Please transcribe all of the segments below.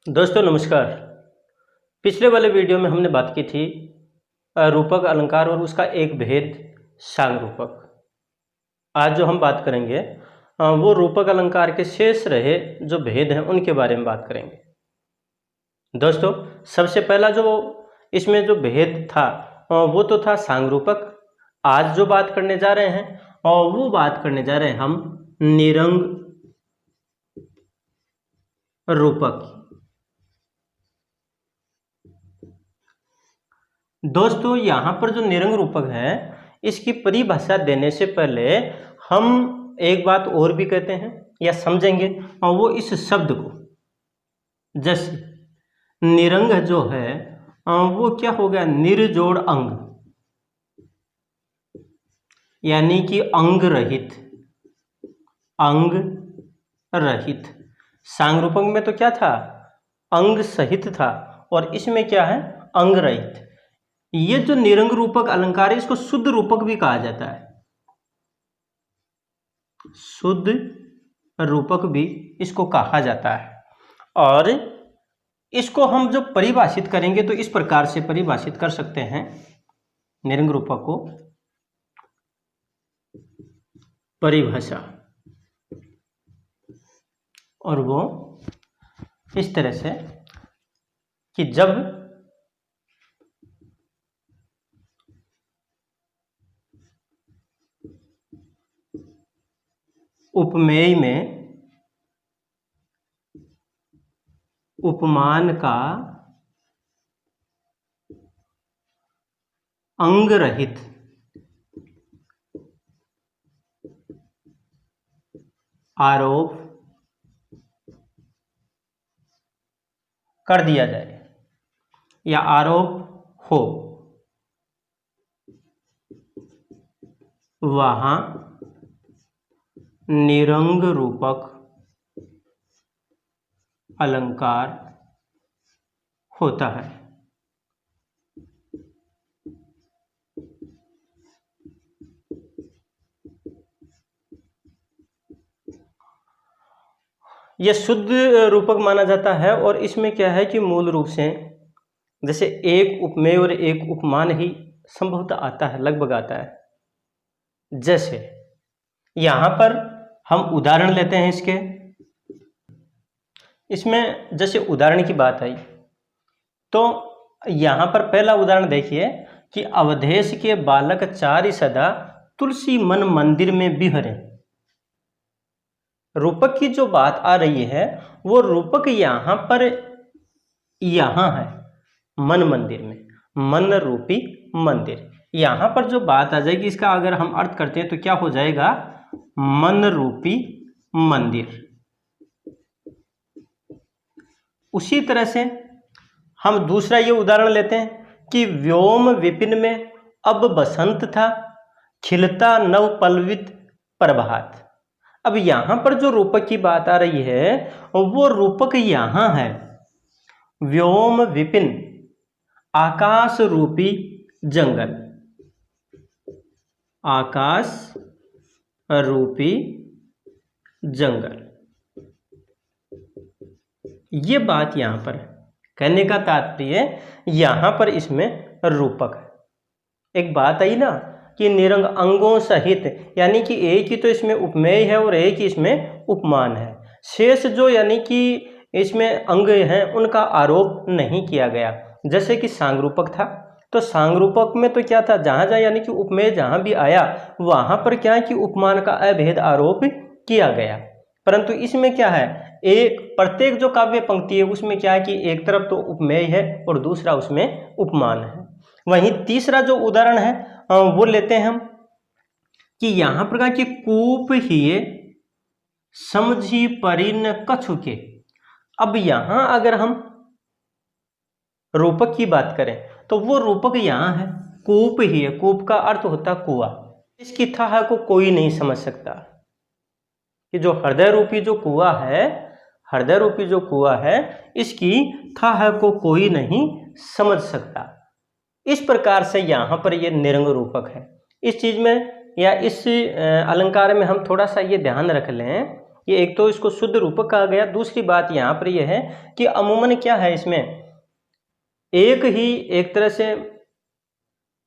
दोस्तों नमस्कार। पिछले वाले वीडियो में हमने बात की थी रूपक अलंकार और उसका एक भेद सांग रूपक। आज जो हम बात करेंगे वो रूपक अलंकार के शेष रहे जो भेद हैं उनके बारे में बात करेंगे। दोस्तों सबसे पहला जो इसमें जो भेद था वो तो था सांग रूपक। आज जो बात करने जा रहे हैं और वो बात करने जा रहे हैं हम निरंग रूपक। दोस्तों यहाँ पर जो निरंग रूपक है इसकी परिभाषा देने से पहले हम एक बात और भी कहते हैं या समझेंगे, और वो इस शब्द को, जैसे निरंग जो है वो क्या हो गया, निर्जोड़ अंग, यानी कि अंग रहित। अंग रहित सांग रूपक में तो क्या था, अंग सहित था, और इसमें क्या है, अंग रहित। ये जो निरंग रूपक अलंकार है इसको शुद्ध रूपक भी कहा जाता है। शुद्ध रूपक भी इसको कहा जाता है। और इसको हम जो परिभाषित करेंगे तो इस प्रकार से परिभाषित कर सकते हैं निरंग रूपक को। परिभाषा, और वो इस तरह से कि जब उपमेय में उपमान का अंग रहित आरोप कर दिया जाए या आरोप हो, वहां निरंग रूपक अलंकार होता है। यह शुद्ध रूपक माना जाता है, और इसमें क्या है कि मूल रूप से जैसे एक उपमेय और एक उपमान ही संभवतः आता है, लगभग आता है। जैसे यहां पर हम उदाहरण लेते हैं इसके, इसमें जैसे उदाहरण की बात आई तो यहां पर पहला उदाहरण देखिए कि अवधेश के बालक चारि सदा तुलसी मन मंदिर में बिहरे। रूपक की जो बात आ रही है वो रूपक यहां पर यहां है मन मंदिर में, मन रूपी मंदिर। यहां पर जो बात आ जाएगी इसका अगर हम अर्थ करते हैं तो क्या हो जाएगा, मन रूपी मंदिर। उसी तरह से हम दूसरा ये उदाहरण लेते हैं कि व्योम विपिन में अब बसंत था, खिलता नव पल्लवित प्रभात। अब यहां पर जो रूपक की बात आ रही है वो रूपक यहां है व्योम विपिन, आकाश रूपी जंगल। आकाश रूपी जंगल, ये बात यहां पर है। कहने का तात्पर्य यहां पर इसमें रूपक है। एक बात आई ना कि निरंग अंगों सहित, यानी कि एक ही तो इसमें उपमेय है और एक ही इसमें उपमान है। शेष जो यानी कि इसमें अंग हैं उनका आरोप नहीं किया गया। जैसे कि सांग रूपक था तो सांग रूपक में तो क्या था, जहां जहां यानी कि उपमेय जहां भी आया वहां पर क्या है कि उपमान का अभेद आरोप किया गया। परंतु इसमें क्या है, एक प्रत्येक जो काव्य पंक्ति है उसमें क्या है कि एक तरफ तो उपमेय है और दूसरा उसमें उपमान है। वहीं तीसरा जो उदाहरण है वो लेते हैं हम कि यहां पर कहा कि कूप ही समझी परिन कछुके। अब यहां अगर हम रूपक की बात करें तो वो रूपक यहां है कूप ही है। कूप का अर्थ होता कुआं। इसकी थाह को कोई नहीं समझ सकता कि जो हृदय रूपी जो कुआं है, हृदय रूपी जो कुआं है इसकी थाह को कोई नहीं समझ सकता। इस प्रकार से यहाँ पर ये निरंग रूपक है। इस चीज में या इस अलंकार में हम थोड़ा सा ये ध्यान रख लें ये एक तो इसको शुद्ध रूपक कहा गया। दूसरी बात यहाँ पर यह है कि अमूमन क्या है, इसमें एक ही एक तरह से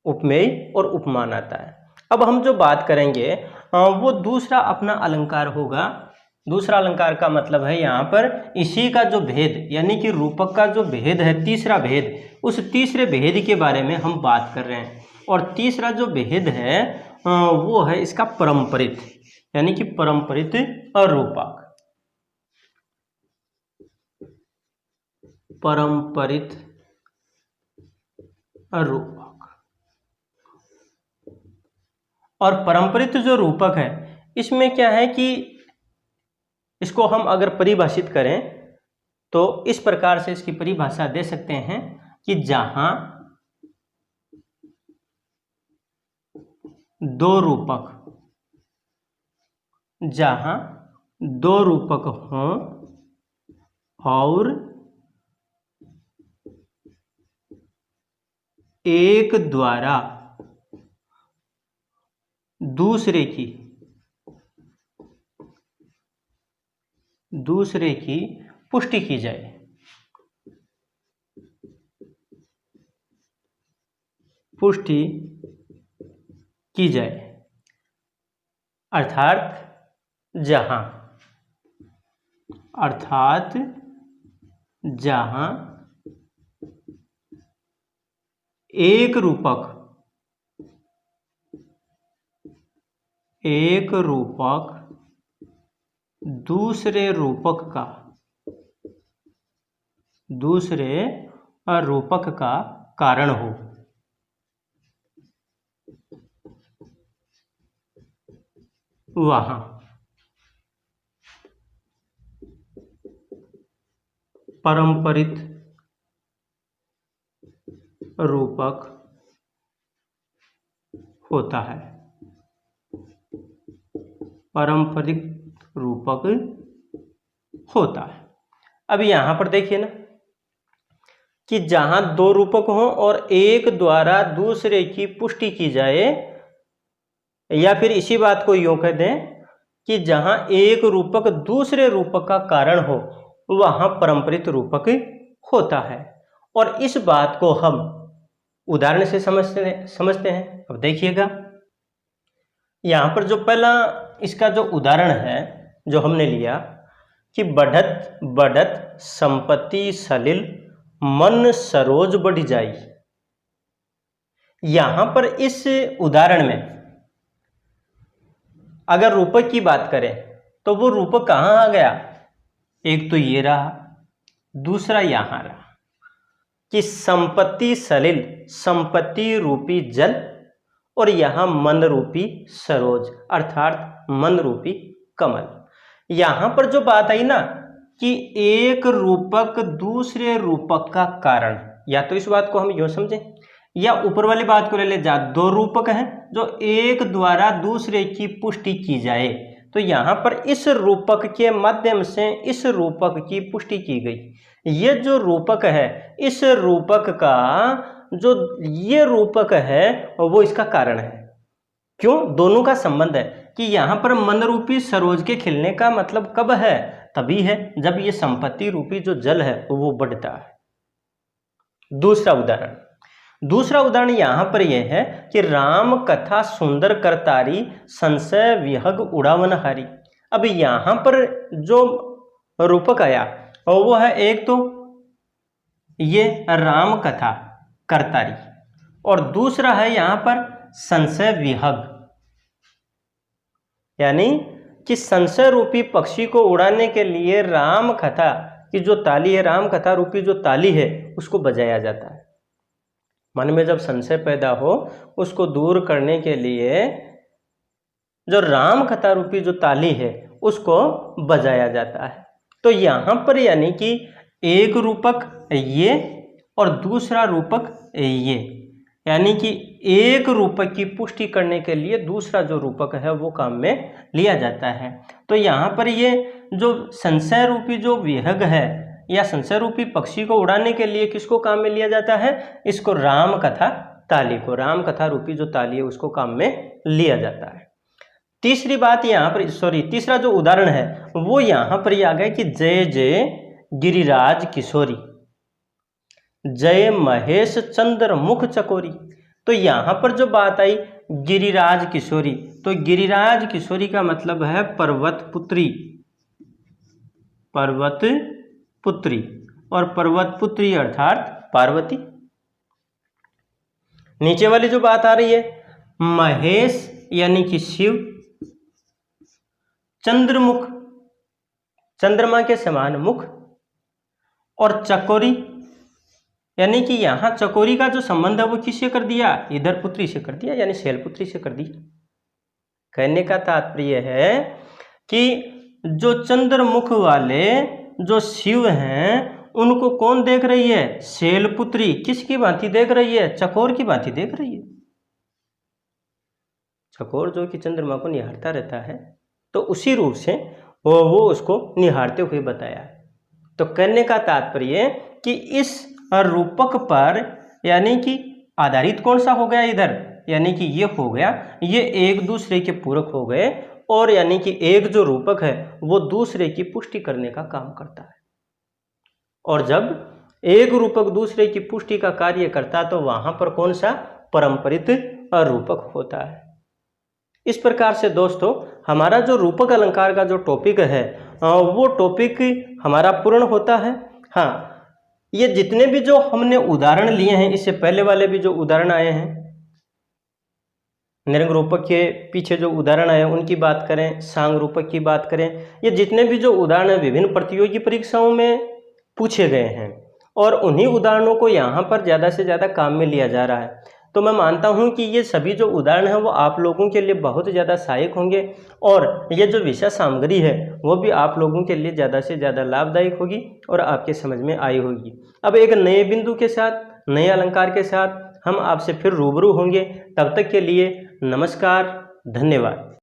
उपमेय और उपमान आता है। अब हम जो बात करेंगे वो दूसरा अपना अलंकार होगा। दूसरा अलंकार का मतलब है यहाँ पर इसी का जो भेद, यानी कि रूपक का जो भेद है, तीसरा भेद, उस तीसरे भेद के बारे में हम बात कर रहे हैं। और तीसरा जो भेद है वो है इसका परंपरित, यानी कि परंपरित रूपक। परंपरित रूपक। और परंपरित जो रूपक है इसमें क्या है कि इसको हम अगर परिभाषित करें तो इस प्रकार से इसकी परिभाषा दे सकते हैं कि जहां दो रूपक हों और एक द्वारा दूसरे की पुष्टि की जाए। अर्थात जहां एक रूपक दूसरे रूपक का कारण हो, वहां परंपरित रूपक होता है। अब यहां पर देखिए ना कि जहां दो रूपक हों और एक द्वारा दूसरे की पुष्टि की जाए, या फिर इसी बात को यूं कह दें कि जहां एक रूपक दूसरे रूपक का कारण हो, वहां परंपरित रूपक होता है। और इस बात को हम उदाहरण से समझते हैं। अब देखिएगा यहां पर जो पहला इसका जो उदाहरण है जो हमने लिया कि बढ़त संपत्ति सलिल मन सरोज बढ़ जाई। यहां पर इस उदाहरण में अगर रूपक की बात करें तो वो रूपक कहां आ गया, एक तो ये रहा, दूसरा यहां रहा कि संपत्ति सलिल, संपत्ति रूपी जल, और यहां मन रूपी सरोज अर्थात मन रूपी कमल। यहां पर जो बात आई ना कि एक रूपक दूसरे रूपक का कारण, या तो इस बात को हम यूं समझें या ऊपर वाली बात को ले ले जा, दो रूपक हैं जो एक द्वारा दूसरे की पुष्टि की जाए, तो यहां पर इस रूपक के माध्यम से इस रूपक की पुष्टि की गई। ये जो रूपक है, इस रूपक का जो ये रूपक है वो इसका कारण है। क्यों? दोनों का संबंध है कि यहां पर मन रूपी सरोज के खिलने का मतलब कब है, तभी है जब ये संपत्ति रूपी जो जल है वो बढ़ता है। दूसरा उदाहरण यहां पर यह है कि राम कथा सुंदर करतारी संशय विहग उड़ावन हारी। अब यहां पर जो रूपक आया और वो है एक तो ये राम कथा करतारी, और दूसरा है यहां पर संशय विहग, यानी कि संशय रूपी पक्षी को उड़ाने के लिए राम कथा की जो ताली है, राम कथा रूपी जो ताली है उसको बजाया जाता है। मन में जब संशय पैदा हो उसको दूर करने के लिए जो राम कथा रूपी जो ताली है उसको बजाया जाता है। तो यहां पर यानी कि एक रूपक ये और दूसरा रूपक ये, यानी कि एक रूपक की पुष्टि करने के लिए दूसरा जो रूपक है वो काम में लिया जाता है। तो यहाँ पर ये जो संशय रूपी जो विहग है या संशय रूपी पक्षी को उड़ाने के लिए किसको काम में लिया जाता है, इसको राम कथा ताली को, राम कथा रूपी जो ताली है उसको काम में लिया जाता है। तीसरी बात यहाँ पर, सॉरी, तीसरा जो उदाहरण है वो यहाँ पर ही आ गया कि जय जय गिरिराज किशोरी, जय महेश चंद्र मुख चकोरी। तो यहाँ पर जो बात आई गिरिराज किशोरी, तो गिरिराज किशोरी का मतलब है पर्वत पुत्री, पर्वत पुत्री, और पर्वत पुत्री अर्थात पार्वती। नीचे वाली जो बात आ रही है महेश यानी कि शिव, चंद्रमुख चंद्रमा के समान मुख, और चकोरी यानी कि यहां चकोरी का जो संबंध है वो किससे कर दिया, इधर पुत्री से कर दिया, यानी शैलपुत्री से कर दिया। कहने का तात्पर्य है कि जो चंद्रमुख वाले जो शिव हैं उनको कौन देख रही है, शैलपुत्री। किसकी भांति देख रही है, चकोर की भांति देख रही है। चकोर जो कि चंद्रमा को निहारता रहता है, तो उसी रूप से वो उसको निहारते हुए बताया। तो कहने का तात्पर्य कि इस रूपक पर यानी कि आधारित कौन सा हो गया इधर, यानी कि ये हो गया, ये एक दूसरे के पूरक हो गए, और यानी कि एक जो रूपक है वो दूसरे की पुष्टि करने का काम करता है। और जब एक रूपक दूसरे की पुष्टि का कार्य करता है तो वहां पर कौन सा परंपरित रूपक होता है। इस प्रकार से दोस्तों हमारा जो रूपक अलंकार का जो टॉपिक है वो टॉपिक हमारा पूर्ण होता है। हाँ, ये जितने भी जो हमने उदाहरण लिए हैं, इससे पहले वाले भी जो उदाहरण आए हैं, निरंग रूपक के पीछे जो उदाहरण आए उनकी बात करें, सांग रूपक की बात करें, ये जितने भी जो उदाहरण हैं विभिन्न प्रतियोगी परीक्षाओं में पूछे गए हैं, और उन्हीं उदाहरणों को यहाँ पर ज़्यादा से ज़्यादा काम में लिया जा रहा है। तो मैं मानता हूँ कि ये सभी जो उदाहरण हैं वो आप लोगों के लिए बहुत ज़्यादा सहायक होंगे, और ये जो विषय सामग्री है वो भी आप लोगों के लिए ज़्यादा से ज़्यादा लाभदायक होगी और आपके समझ में आई होगी। अब एक नए बिंदु के साथ, नए अलंकार के साथ हम आपसे फिर रूबरू होंगे। तब तक के लिए नमस्कार, धन्यवाद।